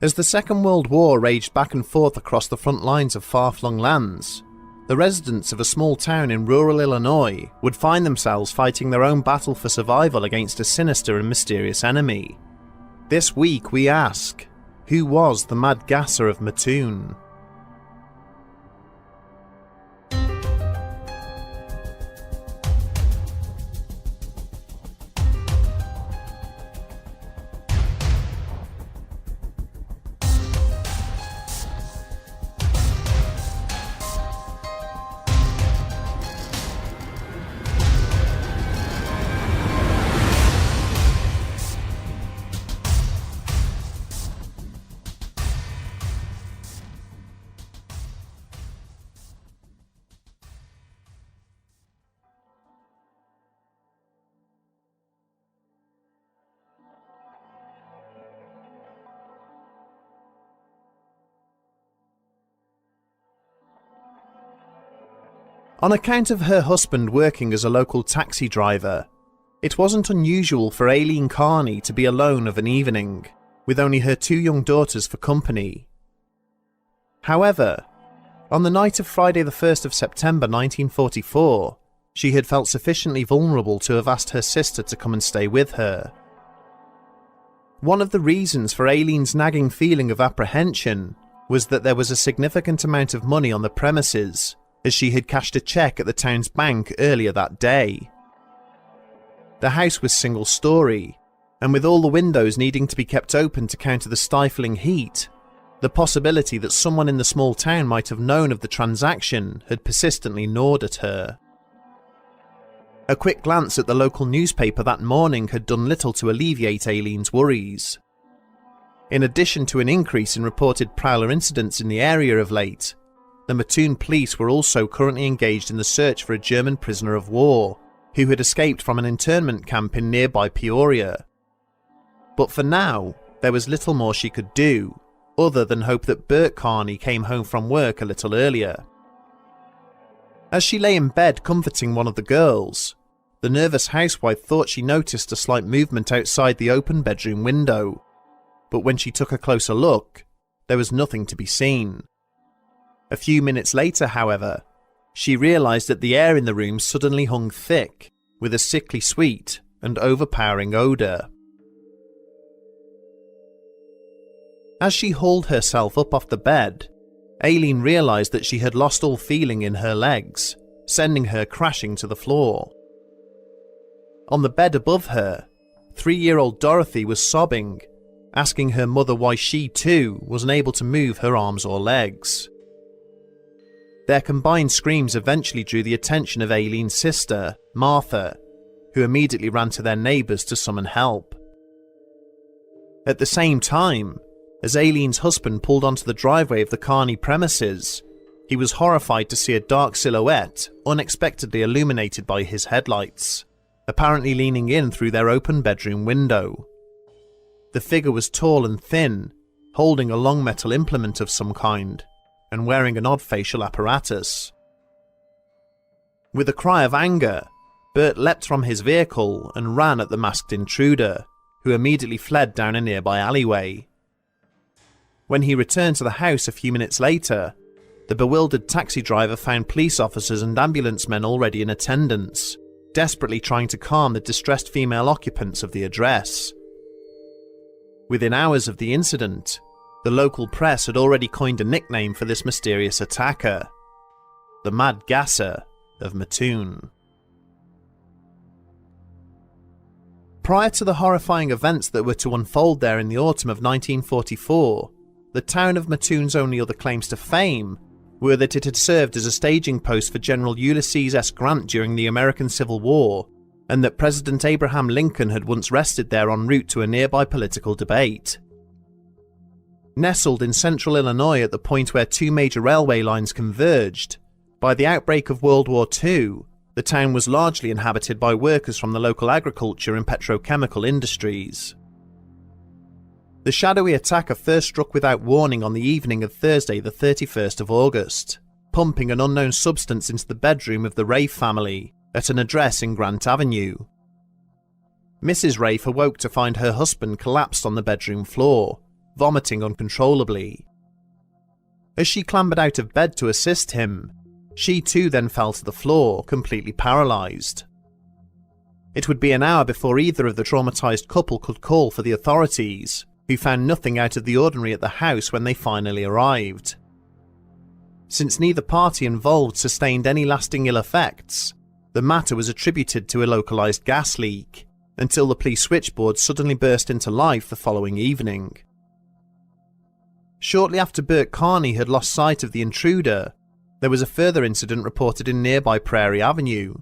As the Second World War raged back and forth across the front lines of far-flung lands, the residents of a small town in rural Illinois would find themselves fighting their own battle for survival against a sinister and mysterious enemy. This week we ask, who was the Mad Gasser of Mattoon? On account of her husband working as a local taxi driver, it wasn't unusual for Aileen Carney to be alone of an evening, with only her 2 young daughters for company. However, on the night of Friday the 1st of September 1944, she had felt sufficiently vulnerable to have asked her sister to come and stay with her. One of the reasons for Aileen's nagging feeling of apprehension was that there was a significant amount of money on the premises, as she had cashed a cheque at the town's bank earlier that day. The house was single-storey, and with all the windows needing to be kept open to counter the stifling heat, the possibility that someone in the small town might have known of the transaction had persistently gnawed at her. A quick glance at the local newspaper that morning had done little to alleviate Aileen's worries. In addition to an increase in reported prowler incidents in the area of late, the Mattoon police were also currently engaged in the search for a German prisoner of war who had escaped from an internment camp in nearby Peoria. But for now, there was little more she could do, other than hope that Bert Carney came home from work a little earlier. As she lay in bed comforting one of the girls, the nervous housewife thought she noticed a slight movement outside the open bedroom window, but when she took a closer look, there was nothing to be seen. A few minutes later, however, she realised that the air in the room suddenly hung thick, with a sickly sweet and overpowering odour. As she hauled herself up off the bed, Aileen realised that she had lost all feeling in her legs, sending her crashing to the floor. On the bed above her, 3-year-old Dorothy was sobbing, asking her mother why she too wasn't able to move her arms or legs. Their combined screams eventually drew the attention of Aileen's sister, Martha, who immediately ran to their neighbours to summon help. At the same time, as Aileen's husband pulled onto the driveway of the Carney premises, he was horrified to see a dark silhouette unexpectedly illuminated by his headlights, apparently leaning in through their open bedroom window. The figure was tall and thin, holding a long metal implement of some kind, and wearing an odd facial apparatus. With a cry of anger, Bert leapt from his vehicle and ran at the masked intruder, who immediately fled down a nearby alleyway. When he returned to the house a few minutes later, the bewildered taxi driver found police officers and ambulance men already in attendance, desperately trying to calm the distressed female occupants of the address. Within hours of the incident, the local press had already coined a nickname for this mysterious attacker: the Mad Gasser of Mattoon. Prior to the horrifying events that were to unfold there in the autumn of 1944, the town of Mattoon's only other claims to fame were that it had served as a staging post for General Ulysses S. Grant during the American Civil War, and that President Abraham Lincoln had once rested there en route to a nearby political debate. Nestled in central Illinois at the point where 2 major railway lines converged, by the outbreak of World War II, the town was largely inhabited by workers from the local agriculture and petrochemical industries. The shadowy attacker first struck without warning on the evening of Thursday the 31st of August, pumping an unknown substance into the bedroom of the Rafe family at an address in Grant Avenue. Mrs. Rafe awoke to find her husband collapsed on the bedroom floor, vomiting uncontrollably. As she clambered out of bed to assist him, she too then fell to the floor, completely paralysed. It would be an hour before either of the traumatised couple could call for the authorities, who found nothing out of the ordinary at the house when they finally arrived. Since neither party involved sustained any lasting ill effects, the matter was attributed to a localised gas leak, until the police switchboard suddenly burst into life the following evening. Shortly after Bert Carney had lost sight of the intruder, there was a further incident reported in nearby Prairie Avenue.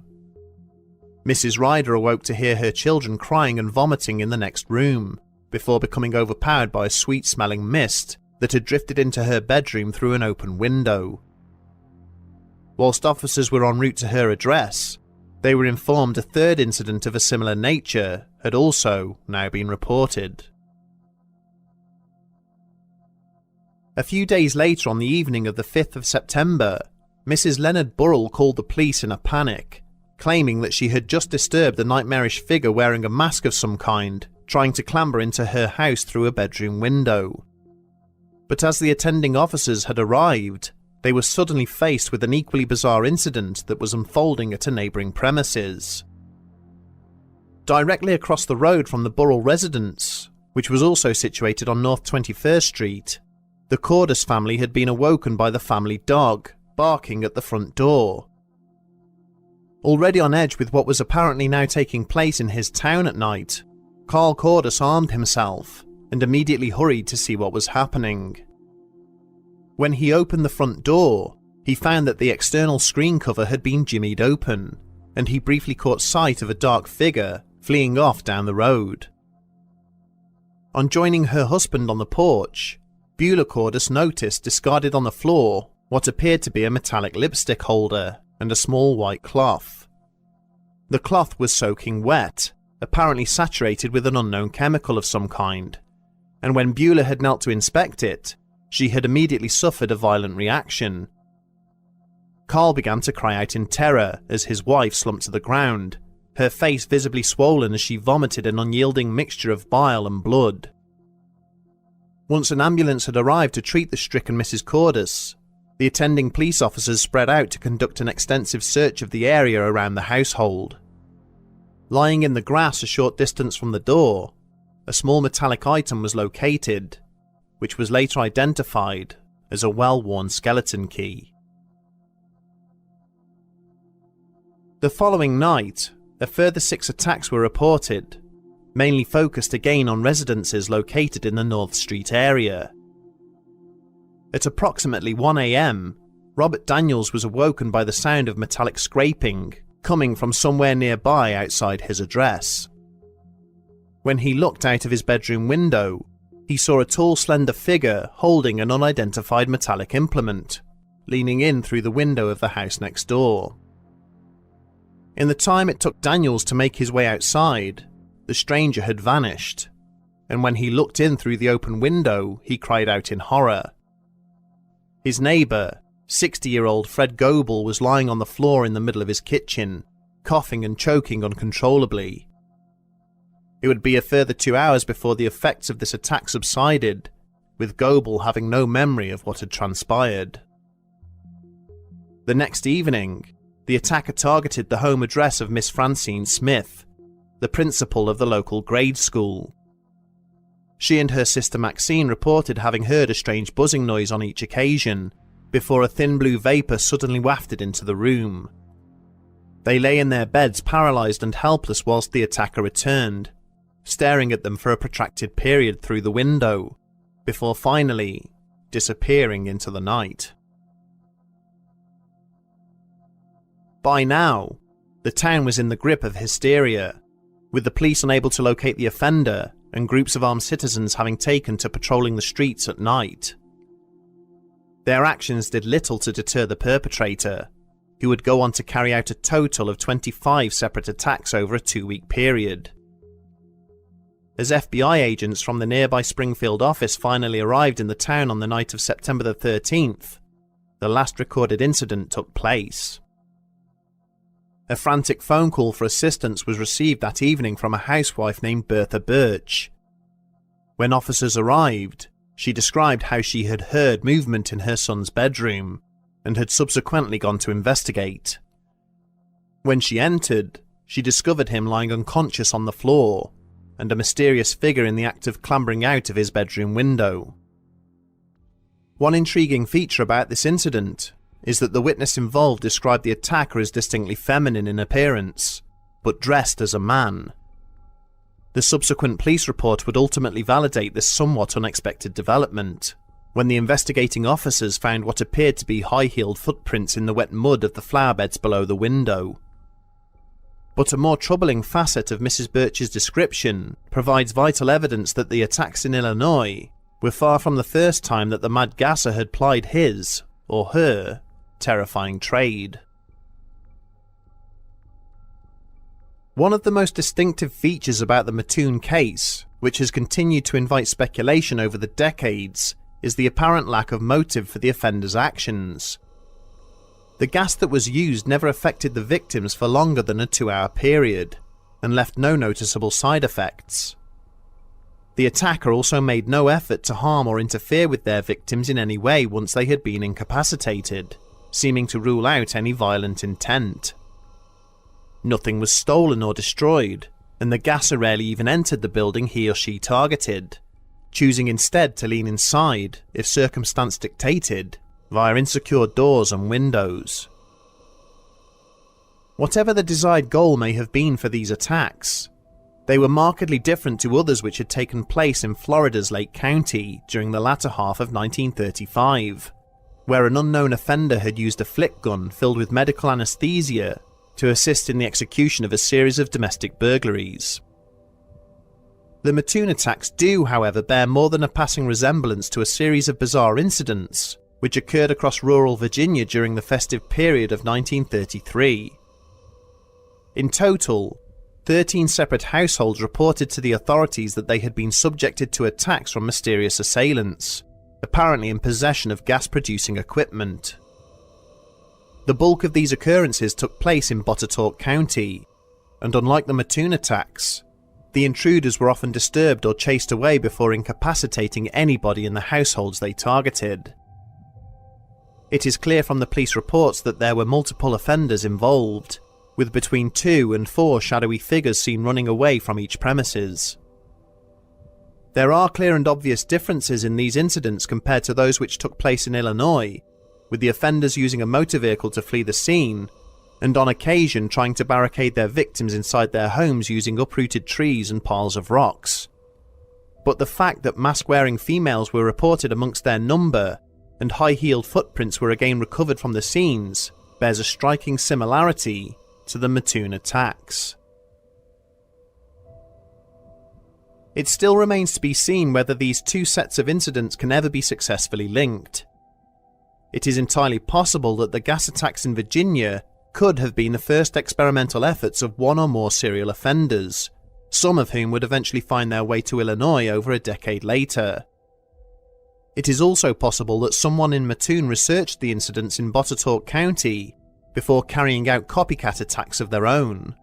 Mrs. Ryder awoke to hear her children crying and vomiting in the next room, before becoming overpowered by a sweet-smelling mist that had drifted into her bedroom through an open window. Whilst officers were en route to her address, they were informed a third incident of a similar nature had also now been reported. A few days later, on the evening of the 5th of September, Mrs. Leonard Burrell called the police in a panic, claiming that she had just disturbed a nightmarish figure wearing a mask of some kind, trying to clamber into her house through a bedroom window. But as the attending officers had arrived, they were suddenly faced with an equally bizarre incident that was unfolding at a neighbouring premises. Directly across the road from the Burrell residence, which was also situated on North 21st Street, the Cordus family had been awoken by the family dog, barking at the front door. Already on edge with what was apparently now taking place in his town at night, Carl Cordus armed himself and immediately hurried to see what was happening. When he opened the front door, he found that the external screen cover had been jimmied open, and he briefly caught sight of a dark figure fleeing off down the road. On joining her husband on the porch, Beulah Cordus noticed discarded on the floor what appeared to be a metallic lipstick holder and a small white cloth. The cloth was soaking wet, apparently saturated with an unknown chemical of some kind, and when Beulah had knelt to inspect it, she had immediately suffered a violent reaction. Carl began to cry out in terror as his wife slumped to the ground, her face visibly swollen as she vomited an unyielding mixture of bile and blood. Once an ambulance had arrived to treat the stricken Mrs. Cordus, the attending police officers spread out to conduct an extensive search of the area around the household. Lying in the grass a short distance from the door, a small metallic item was located, which was later identified as a well-worn skeleton key. The following night, a further 6 attacks were reported, mainly focused again on residences located in the North Street area. At approximately 1 AM, Robert Daniels was awoken by the sound of metallic scraping coming from somewhere nearby outside his address. When he looked out of his bedroom window, he saw a tall, slender figure holding an unidentified metallic implement, leaning in through the window of the house next door. In the time it took Daniels to make his way outside, the stranger had vanished, and when he looked in through the open window, he cried out in horror. His neighbour, 60-year-old Fred Goebel, was lying on the floor in the middle of his kitchen, coughing and choking uncontrollably. It would be a further 2 hours before the effects of this attack subsided, with Goebel having no memory of what had transpired. The next evening, the attacker targeted the home address of Miss Francine Smith, the principal of the local grade school. She and her sister Maxine reported having heard a strange buzzing noise on each occasion, before a thin blue vapour suddenly wafted into the room. They lay in their beds paralysed and helpless whilst the attacker returned, staring at them for a protracted period through the window, before finally disappearing into the night. By now, the town was in the grip of hysteria, with the police unable to locate the offender and groups of armed citizens having taken to patrolling the streets at night. Their actions did little to deter the perpetrator, who would go on to carry out a total of 25 separate attacks over a 2-week period. As FBI agents from the nearby Springfield office finally arrived in the town on the night of September the 13th, the last recorded incident took place. A frantic phone call for assistance was received that evening from a housewife named Bertha Birch. When officers arrived, She described how she had heard movement in her son's bedroom and had subsequently gone to investigate. When she entered, she discovered him lying unconscious on the floor and a mysterious figure in the act of clambering out of his bedroom window. One intriguing feature about this incident is that the witness involved described the attacker as distinctly feminine in appearance, but dressed as a man. The subsequent police report would ultimately validate this somewhat unexpected development, when the investigating officers found what appeared to be high-heeled footprints in the wet mud of the flower beds below the window. But a more troubling facet of Mrs. Birch's description provides vital evidence that the attacks in Illinois were far from the first time that the Mad Gasser had plied his, or her, terrifying trade. One of the most distinctive features about the Mattoon case, which has continued to invite speculation over the decades, is the apparent lack of motive for the offender's actions. The gas that was used never affected the victims for longer than a 2-hour period, and left no noticeable side effects. The attacker also made no effort to harm or interfere with their victims in any way once they had been incapacitated, seeming to rule out any violent intent. Nothing was stolen or destroyed, and the gasser rarely even entered the building he or she targeted, choosing instead to lean inside, if circumstance dictated, via insecure doors and windows. Whatever the desired goal may have been for these attacks, they were markedly different to others which had taken place in Florida's Lake County during the latter half of 1935, where an unknown offender had used a flick gun filled with medical anesthesia to assist in the execution of a series of domestic burglaries. The Mattoon attacks do, however, bear more than a passing resemblance to a series of bizarre incidents which occurred across rural Virginia during the festive period of 1933. In total, 13 separate households reported to the authorities that they had been subjected to attacks from mysterious assailants, apparently in possession of gas-producing equipment. The bulk of these occurrences took place in Botetourt County, and unlike the Mattoon attacks, the intruders were often disturbed or chased away before incapacitating anybody in the households they targeted. It is clear from the police reports that there were multiple offenders involved, with between 2 and 4 shadowy figures seen running away from each premises. There are clear and obvious differences in these incidents compared to those which took place in Illinois, with the offenders using a motor vehicle to flee the scene, and on occasion trying to barricade their victims inside their homes using uprooted trees and piles of rocks. But the fact that mask-wearing females were reported amongst their number, and high-heeled footprints were again recovered from the scenes, bears a striking similarity to the Mattoon attacks. It still remains to be seen whether these two sets of incidents can ever be successfully linked. It is entirely possible that the gas attacks in Virginia could have been the first experimental efforts of one or more serial offenders, some of whom would eventually find their way to Illinois over a decade later. It is also possible that someone in Mattoon researched the incidents in Botetourt County before carrying out copycat attacks of their own.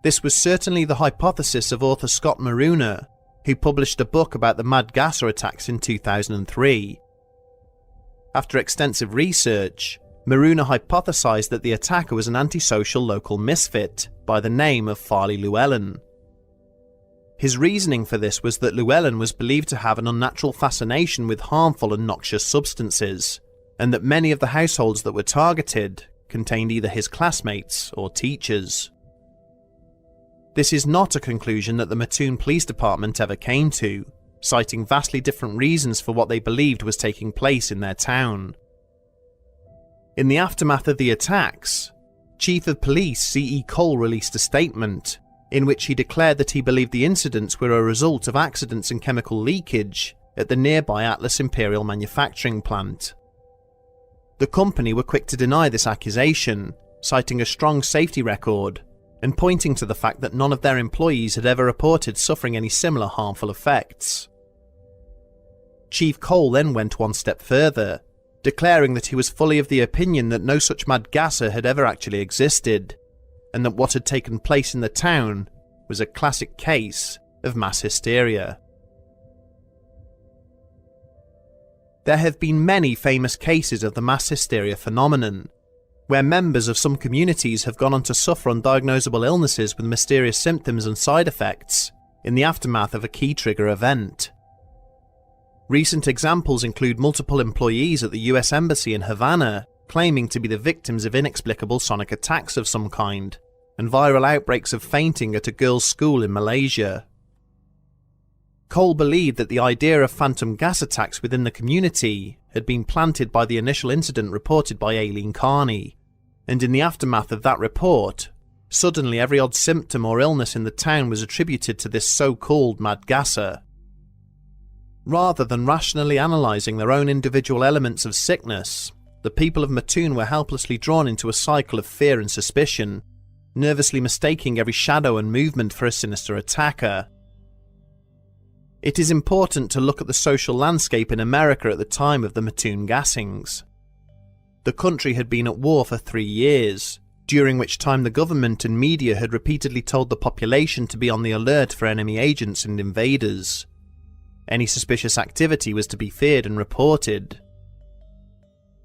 This was certainly the hypothesis of author Scott Maruna, who published a book about the Mad Gasser attacks in 2003. After extensive research, Maruna hypothesized that the attacker was an antisocial local misfit by the name of Farley Llewellyn. His reasoning for this was that Llewellyn was believed to have an unnatural fascination with harmful and noxious substances, and that many of the households that were targeted contained either his classmates or teachers. This is not a conclusion that the Mattoon Police Department ever came to, citing vastly different reasons for what they believed was taking place in their town. In the aftermath of the attacks, Chief of Police C.E. Cole released a statement in which he declared that he believed the incidents were a result of accidents and chemical leakage at the nearby Atlas Imperial manufacturing plant. The company were quick to deny this accusation, citing a strong safety record and pointing to the fact that none of their employees had ever reported suffering any similar harmful effects. Chief Cole then went one step further, declaring that he was fully of the opinion that no such Mad Gasser had ever actually existed, and that what had taken place in the town was a classic case of mass hysteria. There have been many famous cases of the mass hysteria phenomenon, where members of some communities have gone on to suffer undiagnosable illnesses with mysterious symptoms and side effects in the aftermath of a key trigger event. Recent examples include multiple employees at the US Embassy in Havana claiming to be the victims of inexplicable sonic attacks of some kind, and viral outbreaks of fainting at a girls' school in Malaysia. Cole believed that the idea of phantom gas attacks within the community had been planted by the initial incident reported by Aileen Carney, and in the aftermath of that report, suddenly every odd symptom or illness in the town was attributed to this so-called Mad Gasser. Rather than rationally analysing their own individual elements of sickness, the people of Mattoon were helplessly drawn into a cycle of fear and suspicion, nervously mistaking every shadow and movement for a sinister attacker. It is important to look at the social landscape in America at the time of the Mattoon gassings. The country had been at war for 3 years, during which time the government and media had repeatedly told the population to be on the alert for enemy agents and invaders. Any suspicious activity was to be feared and reported.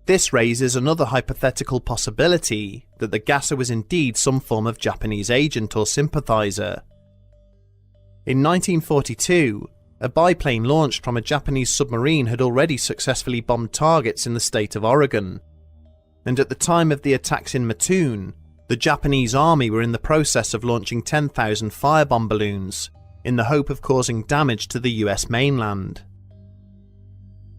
This raises another hypothetical possibility that the gasser was indeed some form of Japanese agent or sympathizer. In 1942, a biplane launched from a Japanese submarine had already successfully bombed targets in the state of Oregon, and at the time of the attacks in Mattoon, the Japanese army were in the process of launching 10,000 firebomb balloons in the hope of causing damage to the US mainland.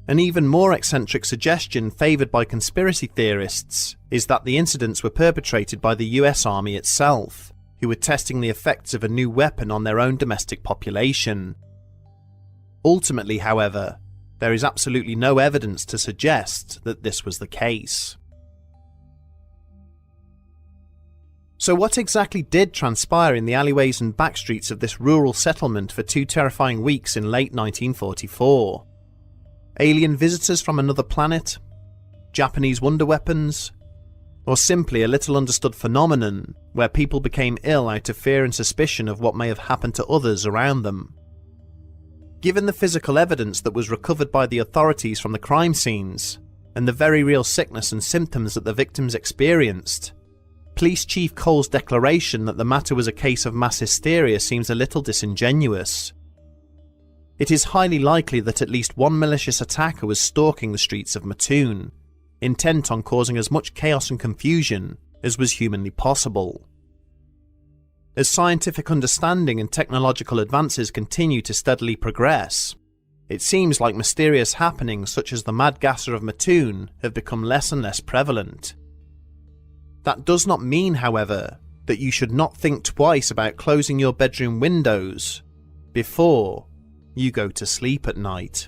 An even more eccentric suggestion favoured by conspiracy theorists is that the incidents were perpetrated by the US Army itself, who were testing the effects of a new weapon on their own domestic population. Ultimately, however, there is absolutely no evidence to suggest that this was the case. So what exactly did transpire in the alleyways and backstreets of this rural settlement for 2 terrifying weeks in late 1944? Alien visitors from another planet? Japanese wonder weapons? Or simply a little understood phenomenon where people became ill out of fear and suspicion of what may have happened to others around them? Given the physical evidence that was recovered by the authorities from the crime scenes, and the very real sickness and symptoms that the victims experienced, Police Chief Cole's declaration that the matter was a case of mass hysteria seems a little disingenuous. It is highly likely that at least one malicious attacker was stalking the streets of Mattoon, intent on causing as much chaos and confusion as was humanly possible. As scientific understanding and technological advances continue to steadily progress, it seems like mysterious happenings such as the Mad Gasser of Mattoon have become less and less prevalent. That does not mean, however, that you should not think twice about closing your bedroom windows before you go to sleep at night.